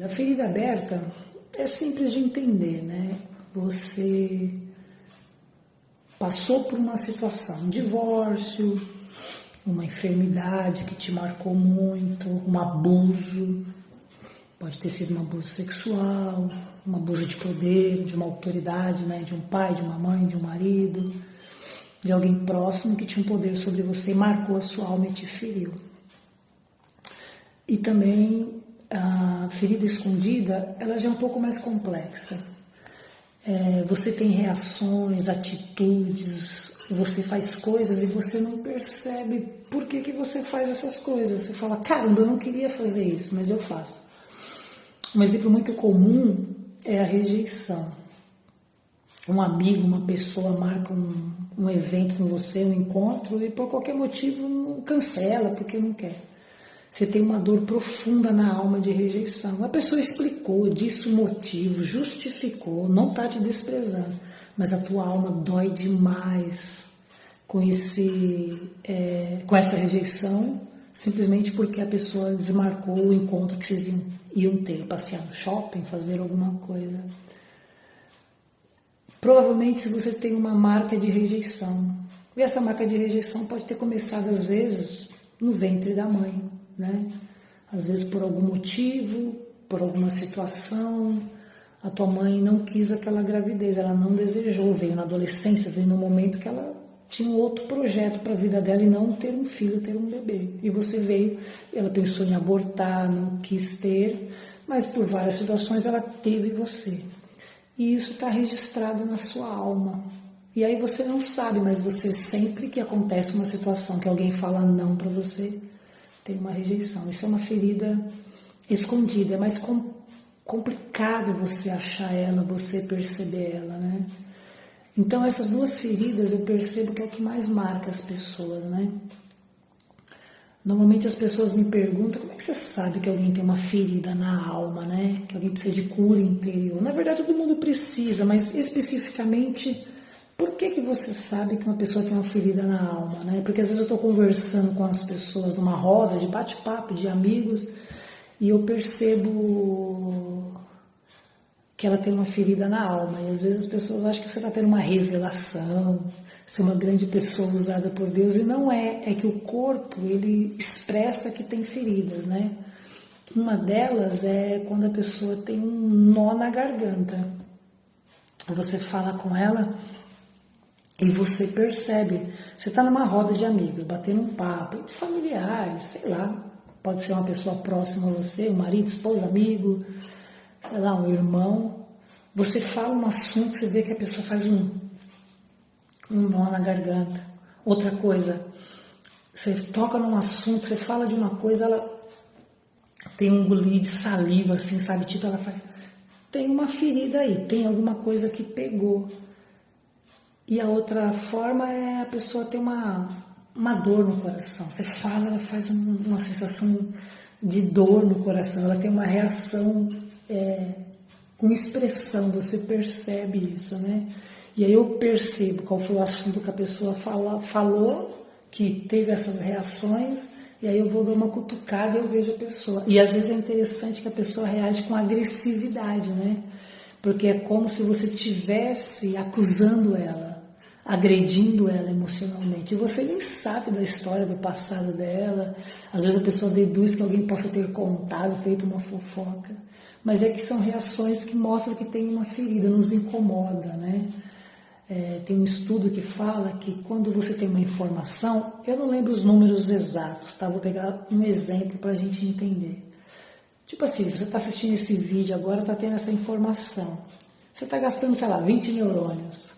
A ferida aberta é simples de entender, né? Você passou por uma situação, um divórcio, uma enfermidade que te marcou muito, um abuso, pode ter sido um abuso sexual, um abuso de poder, de uma autoridade, né? De um pai, de uma mãe, de um marido, de alguém próximo que tinha um poder sobre você, marcou a sua alma e te feriu. E também a ferida escondida, ela já é um pouco mais complexa. Você tem reações, atitudes, você faz coisas e você não percebe por que você faz essas coisas. Você fala, caramba, eu não queria fazer isso, mas eu faço. Um exemplo muito comum é a rejeição. Um amigo, uma pessoa marca um evento com você, um encontro, e por qualquer motivo não cancela porque não quer. Você tem uma dor profunda na alma de rejeição. A pessoa explicou, disse o motivo, justificou, não está te desprezando, mas a tua alma dói demais com essa rejeição, simplesmente porque a pessoa desmarcou o encontro que vocês iam ter, passear no shopping, fazer alguma coisa. Provavelmente se você tem uma marca de rejeição, e essa marca de rejeição pode ter começado às vezes no ventre da mãe, né? Às vezes por algum motivo, por alguma situação, a tua mãe não quis aquela gravidez, ela não desejou, veio na adolescência, veio no momento que ela tinha um outro projeto para a vida dela e não ter um filho, ter um bebê. E você veio, ela pensou em abortar, não quis ter, mas por várias situações ela teve você. E isso está registrado na sua alma. E aí você não sabe, mas você sempre que acontece uma situação que alguém fala não para você, tem uma rejeição. Isso é uma ferida escondida, é mais complicado você achar ela, você perceber ela, né? Então essas duas feridas eu percebo que é o que mais marca as pessoas, né? Normalmente as pessoas me perguntam, como é que você sabe que alguém tem uma ferida na alma, né? Que alguém precisa de cura interior. Na verdade todo mundo precisa, mas especificamente, por que você sabe que uma pessoa tem uma ferida na alma, né? Porque às vezes eu estou conversando com as pessoas numa roda de bate-papo, de amigos, e eu percebo que ela tem uma ferida na alma. E às vezes as pessoas acham que você está tendo uma revelação, ser uma grande pessoa usada por Deus, e não é. É que o corpo, ele expressa que tem feridas, né? Uma delas é quando a pessoa tem um nó na garganta. Você fala com ela e você percebe, você está numa roda de amigos, batendo um papo, familiares, sei lá, pode ser uma pessoa próxima a você, um marido, esposa, amigo, sei lá, um irmão. Você fala um assunto, você vê que a pessoa faz um nó na garganta. Outra coisa, você toca num assunto, você fala de uma coisa, ela tem um golinho de saliva, assim, sabe? Tipo, ela faz... Tem uma ferida aí, tem alguma coisa que pegou. E a outra forma é a pessoa ter uma dor no coração. Você fala, ela faz uma sensação de dor no coração, ela tem uma reação com expressão, você percebe isso, né? E aí eu percebo qual foi o assunto que a pessoa falou, que teve essas reações, e aí eu vou dar uma cutucada e eu vejo a pessoa. E às vezes é interessante que a pessoa reage com agressividade, né? Porque é como se você estivesse acusando ela, agredindo ela emocionalmente. E você nem sabe da história, do passado dela. Às vezes a pessoa deduz que alguém possa ter contado, feito uma fofoca. Mas é que são reações que mostram que tem uma ferida, nos incomoda, né? Tem um estudo que fala que quando você tem uma informação, eu não lembro os números exatos, tá? Vou pegar um exemplo para a gente entender. Tipo assim, você está assistindo esse vídeo agora, está tendo essa informação. Você está gastando, sei lá, 20 neurônios.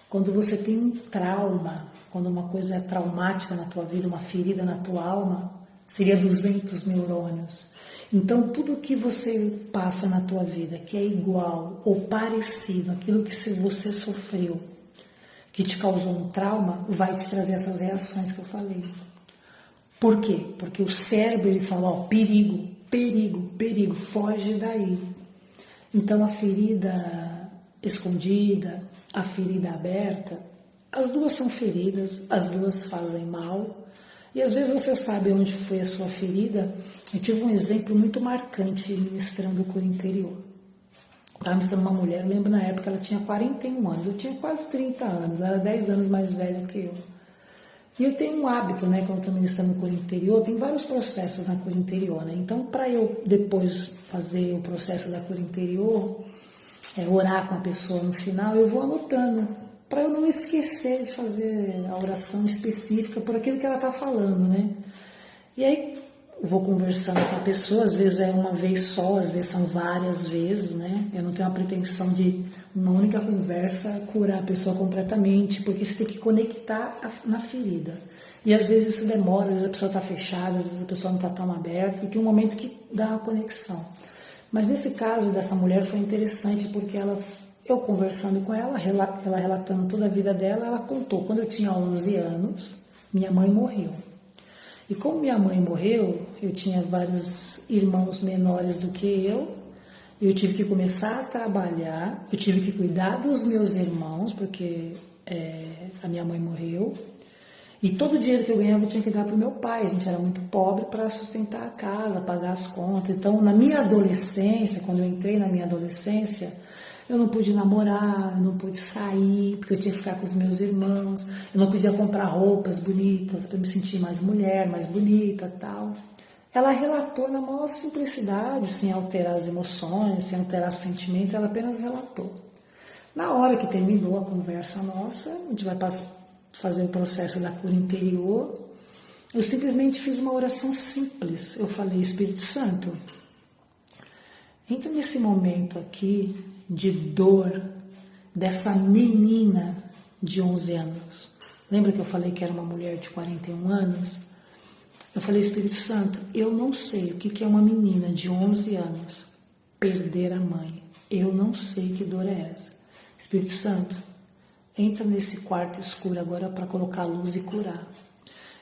Quando você tem um trauma, quando uma coisa é traumática na tua vida, uma ferida na tua alma, seria 200 neurônios. Então, tudo que você passa na tua vida, que é igual ou parecido àquilo que você sofreu, que te causou um trauma, vai te trazer essas reações que eu falei. Por quê? Porque o cérebro, ele fala, ó, perigo, perigo, perigo, foge daí. Então, a ferida escondida, a ferida aberta, as duas são feridas, as duas fazem mal, E às vezes você sabe onde foi a sua ferida. Eu tive um exemplo muito marcante ministrando cura interior. Estava ministrando uma mulher, eu lembro na época ela tinha 41 anos, eu tinha quase 30 anos, ela era 10 anos mais velha que eu. E eu tenho um hábito, né, quando eu estou ministrando cura interior, tem vários processos na cura interior, né? Então, para eu depois fazer o processo da cura interior, orar com a pessoa no final, eu vou anotando, para eu não esquecer de fazer a oração específica por aquilo que ela está falando, né? E aí, eu vou conversando com a pessoa, às vezes é uma vez só, às vezes são várias vezes, né? Eu não tenho a pretensão de, uma única conversa, curar a pessoa completamente, porque você tem que conectar na ferida. E às vezes isso demora, às vezes a pessoa está fechada, às vezes a pessoa não está tão aberta, e tem um momento que dá uma conexão. Mas nesse caso dessa mulher foi interessante, porque eu conversando com ela relatando toda a vida dela, ela contou, quando eu tinha 11 anos, minha mãe morreu. E como minha mãe morreu, eu tinha vários irmãos menores do que eu tive que começar a trabalhar, eu tive que cuidar dos meus irmãos, porque a minha mãe morreu, e todo o dinheiro que eu ganhava eu tinha que dar para o meu pai, a gente era muito pobre para sustentar a casa, pagar as contas. Então, na minha adolescência, quando eu entrei na minha adolescência, eu não pude namorar, eu não pude sair, porque eu tinha que ficar com os meus irmãos, eu não podia comprar roupas bonitas para me sentir mais mulher, mais bonita e tal. Ela relatou na maior simplicidade, sem alterar as emoções, sem alterar os sentimentos, ela apenas relatou. Na hora que terminou a conversa nossa, a gente vai fazer o processo da cura interior, eu simplesmente fiz uma oração simples. Eu falei, Espírito Santo, entra nesse momento aqui de dor dessa menina de 11 anos. Lembra que eu falei que era uma mulher de 41 anos? Eu falei, Espírito Santo, eu não sei o que é uma menina de 11 anos perder a mãe. Eu não sei que dor é essa. Espírito Santo, entra nesse quarto escuro agora para colocar luz e curar.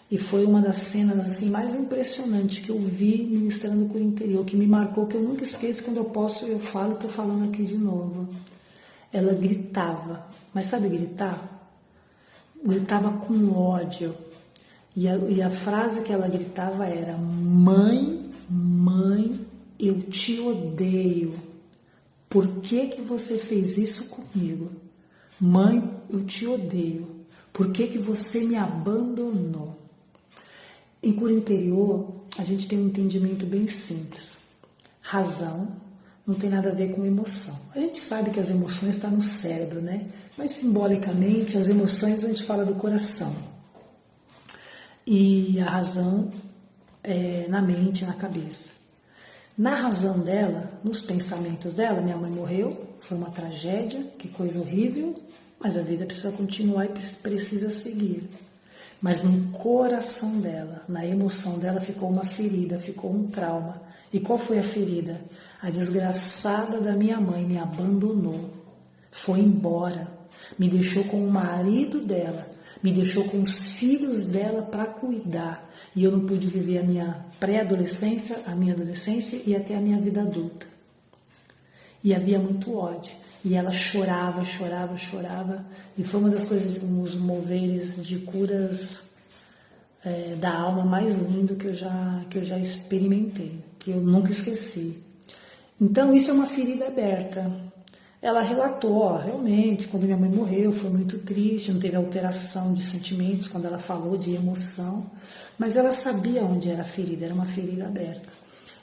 E foi uma das cenas assim, mais impressionantes que eu vi ministrando cura interior, que me marcou, que eu nunca esqueço. Quando eu falo, estou falando aqui de novo. Ela gritava, mas sabe gritar? Gritava com ódio. E a frase que ela gritava era, mãe, eu te odeio. Por que você fez isso comigo? Mãe, eu te odeio. Por que você me abandonou? Em cura interior, a gente tem um entendimento bem simples. Razão não tem nada a ver com emoção. A gente sabe que as emoções estão no cérebro, né? Mas simbolicamente, as emoções a gente fala do coração. E a razão é na mente, na cabeça. Na razão dela, nos pensamentos dela, minha mãe morreu, foi uma tragédia, que coisa horrível, mas a vida precisa continuar e precisa seguir. Mas no coração dela, na emoção dela, ficou uma ferida, ficou um trauma. E qual foi a ferida? A desgraçada da minha mãe me abandonou, foi embora, me deixou com o marido dela, me deixou com os filhos dela para cuidar. E eu não pude viver a minha pré-adolescência, a minha adolescência e até a minha vida adulta. E havia muito ódio. E ela chorava. E foi uma das coisas, uns moveres de curas da alma mais lindo que eu já experimentei, que eu nunca esqueci. Então, isso é uma ferida aberta. Ela relatou, realmente, quando minha mãe morreu, foi muito triste, não teve alteração de sentimentos quando ela falou de emoção, mas ela sabia onde era a ferida, era uma ferida aberta.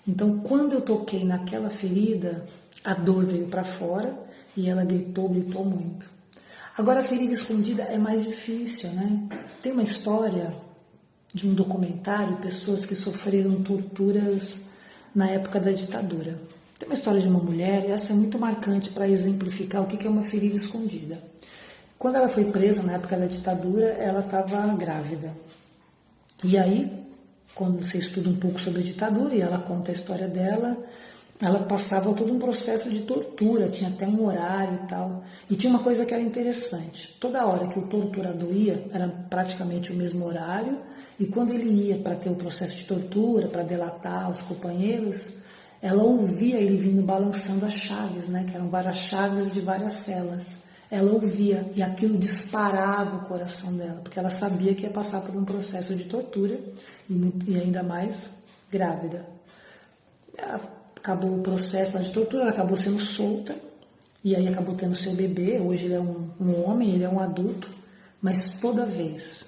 Então, quando eu toquei naquela ferida, a dor veio para fora e ela gritou muito. Agora, a ferida escondida é mais difícil, né? Tem uma história de um documentário, pessoas que sofreram torturas na época da ditadura. Tem uma história de uma mulher, e essa é muito marcante para exemplificar o que é uma ferida escondida. Quando ela foi presa na época da ditadura, ela estava grávida. E aí, quando você estuda um pouco sobre a ditadura, e ela conta a história dela, ela passava todo um processo de tortura, tinha até um horário e tal. E tinha uma coisa que era interessante. Toda hora que o torturador ia, era praticamente o mesmo horário, e quando ele ia para ter o processo de tortura, para delatar os companheiros, ela ouvia ele vindo balançando as chaves, né, que eram várias chaves de várias celas. ela ouvia e aquilo disparava o coração dela, porque ela sabia que ia passar por um processo de tortura e ainda mais grávida. Acabou o processo de tortura, ela acabou sendo solta e aí acabou tendo seu bebê. Hoje ele é um homem, ele é um adulto, mas toda vez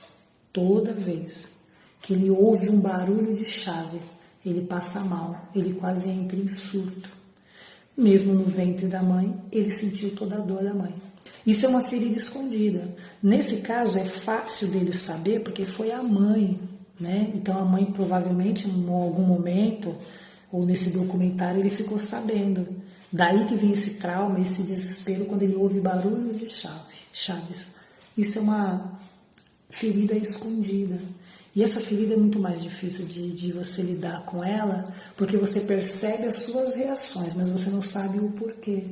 que ele ouve um barulho de chave, ele passa mal, ele quase entra em surto. Mesmo no ventre da mãe, ele sentiu toda a dor da mãe. Isso é uma ferida escondida. Nesse caso, é fácil dele saber porque foi a mãe, né? Então a mãe provavelmente, em algum momento, ou nesse documentário, ele ficou sabendo. Daí que vem esse trauma, esse desespero quando ele ouve barulhos de chaves. Isso é uma ferida escondida. E essa ferida é muito mais difícil de você lidar com ela, porque você percebe as suas reações, mas você não sabe o porquê.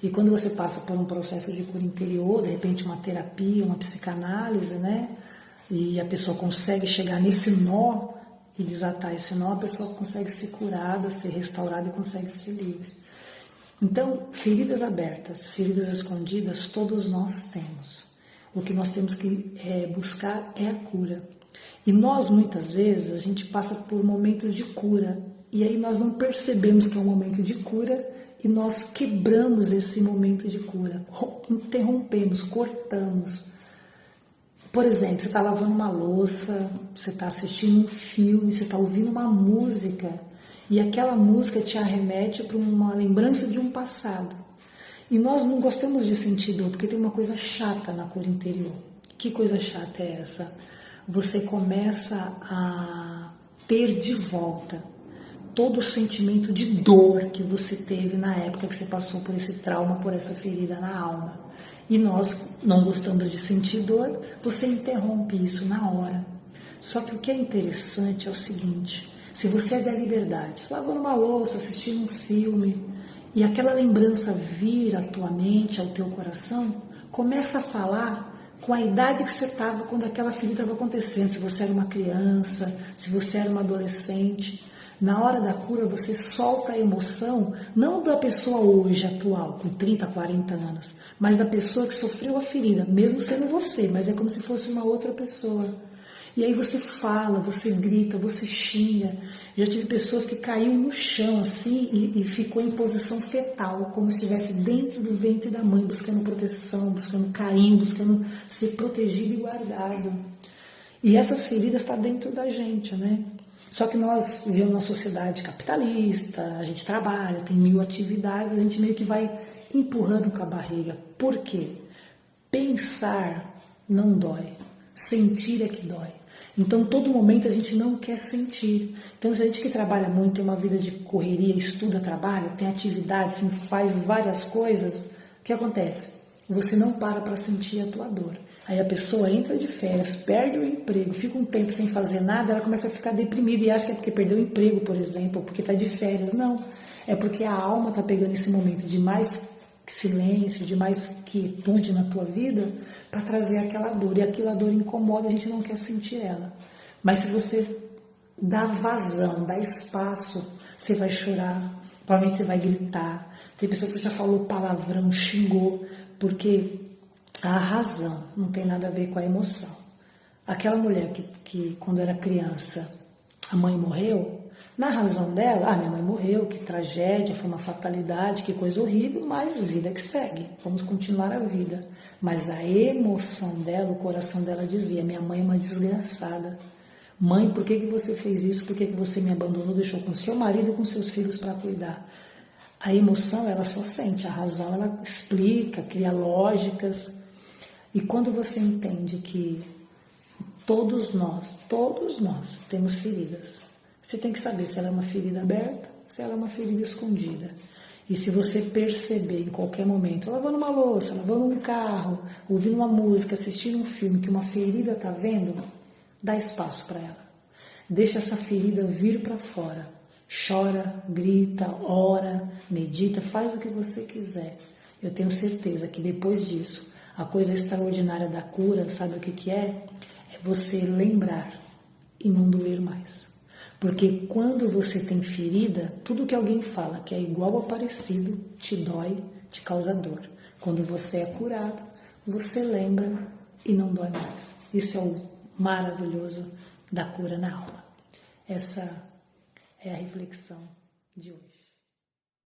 E quando você passa por um processo de cura interior, de repente uma terapia, uma psicanálise, né? E a pessoa consegue chegar nesse nó e desatar esse nó, a pessoa consegue ser curada, ser restaurada e consegue ser livre. Então, feridas abertas, feridas escondidas, todos nós temos. O que nós temos que buscar é a cura. E nós, muitas vezes, a gente passa por momentos de cura. E aí nós não percebemos que é um momento de cura e nós quebramos esse momento de cura. Interrompemos, cortamos. Por exemplo, você está lavando uma louça, você está assistindo um filme, você está ouvindo uma música e aquela música te arremete para uma lembrança de um passado. E nós não gostamos de sentir dor, porque tem uma coisa chata na cura interior. Que coisa chata é essa? Você começa a ter de volta todo o sentimento de dor que você teve na época que você passou por esse trauma, por essa ferida na alma. E nós não gostamos de sentir dor, você interrompe isso na hora. Só que o que é interessante é o seguinte, se você é da liberdade, lavando uma louça, assistindo um filme, e aquela lembrança vir à tua mente, ao teu coração, começa a falar com a idade que você estava quando aquela ferida estava acontecendo, se você era uma criança, se você era uma adolescente. Na hora da cura você solta a emoção, não da pessoa hoje, atual, com 30, 40 anos, mas da pessoa que sofreu a ferida, mesmo sendo você, mas é como se fosse uma outra pessoa. E aí você fala, você grita, você xinga. Já tive pessoas que caíram no chão assim e ficou em posição fetal, como se estivesse dentro do ventre da mãe, buscando proteção, buscando carinho, buscando ser protegido e guardado. E essas feridas estão dentro da gente, né? Só que nós vivemos numa sociedade capitalista, a gente trabalha, tem 1000 atividades, a gente meio que vai empurrando com a barriga. Por quê? Pensar não dói, sentir é que dói. Então, todo momento a gente não quer sentir. Então, se a gente que trabalha muito, tem uma vida de correria, estuda, trabalha, tem atividades, faz várias coisas, o que acontece? Você não para sentir a tua dor. Aí a pessoa entra de férias, perde o emprego, fica um tempo sem fazer nada, ela começa a ficar deprimida e acha que é porque perdeu o emprego, por exemplo, ou porque está de férias. Não, é porque a alma está pegando esse momento de mais silêncio, de mais quietude na tua vida, para trazer aquela dor. E aquela dor incomoda, a gente não quer sentir ela. Mas se você dá vazão, dá espaço, você vai chorar, provavelmente você vai gritar. Tem pessoas que já falou palavrão, xingou, porque a razão não tem nada a ver com a emoção. Aquela mulher que quando era criança, a mãe morreu, na razão dela, minha mãe morreu, que tragédia, foi uma fatalidade, que coisa horrível, mas vida que segue, vamos continuar a vida. Mas a emoção dela, o coração dela dizia, minha mãe é uma desgraçada. Mãe, por que você fez isso? Por que você me abandonou, deixou com seu marido e com seus filhos para cuidar? A emoção, ela só sente, a razão, ela explica, cria lógicas. E quando você entende que todos nós temos feridas, você tem que saber se ela é uma ferida aberta, se ela é uma ferida escondida. E se você perceber em qualquer momento, lavando uma louça, lavando um carro, ouvindo uma música, assistindo um filme, que uma ferida está vendo, dá espaço para ela. Deixa essa ferida vir para fora. Chora, grita, ora, medita, faz o que você quiser. Eu tenho certeza que depois disso, a coisa extraordinária da cura, sabe o que é? É você lembrar e não doer mais. Porque quando você tem ferida, tudo que alguém fala que é igual ou parecido, te dói, te causa dor. Quando você é curado, você lembra e não dói mais. Isso é o maravilhoso da cura na alma. Essa é a reflexão de hoje.